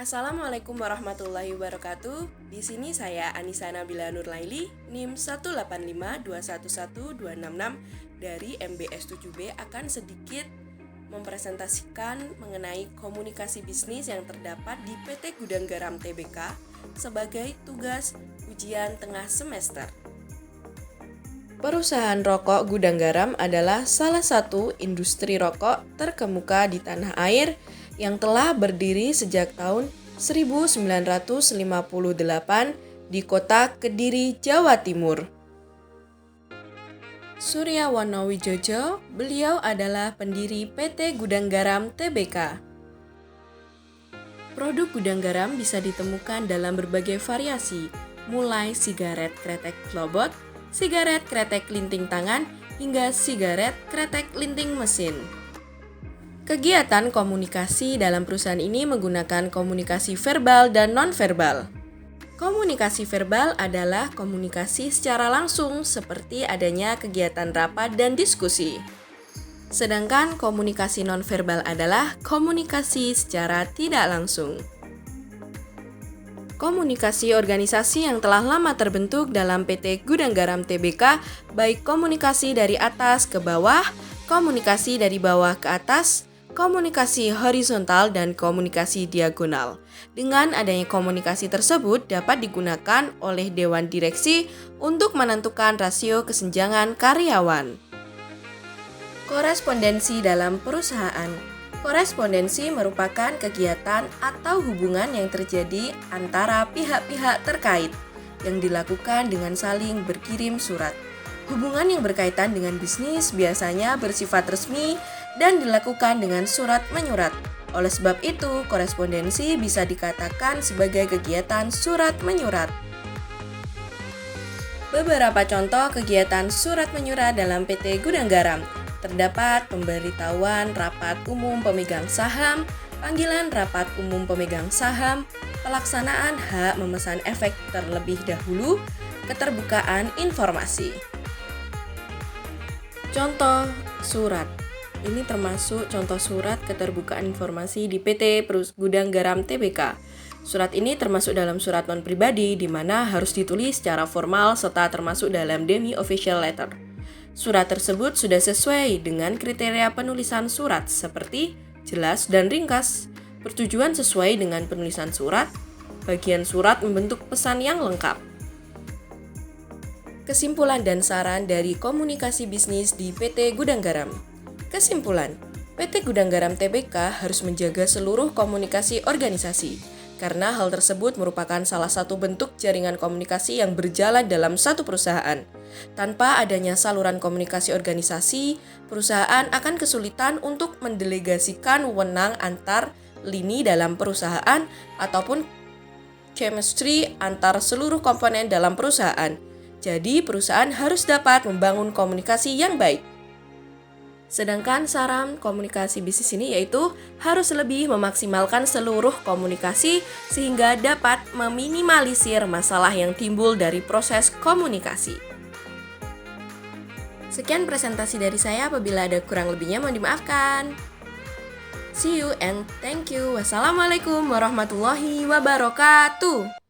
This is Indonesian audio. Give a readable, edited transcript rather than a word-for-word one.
Assalamualaikum warahmatullahi wabarakatuh. Di sini saya Anissa Nabila Nurlaili, NIM 185211266 dari MBS 7B akan sedikit mempresentasikan mengenai komunikasi bisnis yang terdapat di PT Gudang Garam Tbk sebagai tugas ujian tengah semester. Perusahaan rokok Gudang Garam adalah salah satu industri rokok terkemuka di tanah air yang telah berdiri sejak tahun 1958 di kota Kediri, Jawa Timur. Suryawono Wijojo, beliau adalah pendiri PT Gudang Garam Tbk. Produk Gudang Garam bisa ditemukan dalam berbagai variasi, mulai sigaret kretek klobot, sigaret kretek linting tangan, hingga sigaret kretek linting mesin. Kegiatan komunikasi dalam perusahaan ini menggunakan komunikasi verbal dan non-verbal. Komunikasi verbal adalah komunikasi secara langsung seperti adanya kegiatan rapat dan diskusi. Sedangkan komunikasi non-verbal adalah komunikasi secara tidak langsung. Komunikasi organisasi yang telah lama terbentuk dalam PT Gudang Garam Tbk, baik komunikasi dari atas ke bawah, komunikasi dari bawah ke atas, komunikasi horizontal dan komunikasi diagonal. Dengan adanya komunikasi tersebut dapat digunakan oleh Dewan Direksi untuk menentukan rasio kesenjangan karyawan. Korespondensi dalam perusahaan. Korespondensi merupakan kegiatan atau hubungan yang terjadi antara pihak-pihak terkait yang dilakukan dengan saling berkirim surat. Hubungan yang berkaitan dengan bisnis biasanya bersifat resmi dan dilakukan dengan surat menyurat. Oleh sebab itu, korespondensi bisa dikatakan sebagai kegiatan surat menyurat. Beberapa contoh kegiatan surat menyurat dalam PT Gudang Garam. Terdapat pemberitahuan rapat umum pemegang saham, panggilan rapat umum pemegang saham, pelaksanaan hak memesan efek terlebih dahulu, keterbukaan informasi. Contoh surat. Ini termasuk contoh surat keterbukaan informasi di PT Gudang Garam Tbk. Surat ini termasuk dalam surat non-pribadi di mana harus ditulis secara formal serta termasuk dalam demi-official letter. Surat tersebut sudah sesuai dengan kriteria penulisan surat seperti jelas dan ringkas, pertujuan sesuai dengan penulisan surat, bagian surat membentuk pesan yang lengkap. Kesimpulan dan saran dari komunikasi bisnis di PT Gudang Garam. Kesimpulan, PT Gudang Garam Tbk harus menjaga seluruh komunikasi organisasi, karena hal tersebut merupakan salah satu bentuk jaringan komunikasi yang berjalan dalam satu perusahaan. Tanpa adanya saluran komunikasi organisasi, perusahaan akan kesulitan untuk mendelegasikan wewenang antar lini dalam perusahaan ataupun chemistry antar seluruh komponen dalam perusahaan. Jadi, perusahaan harus dapat membangun komunikasi yang baik. Sedangkan saran komunikasi bisnis ini yaitu harus lebih memaksimalkan seluruh komunikasi sehingga dapat meminimalisir masalah yang timbul dari proses komunikasi. Sekian presentasi dari saya, apabila ada kurang lebihnya mohon dimaafkan. See you and thank you. Wassalamualaikum warahmatullahi wabarakatuh.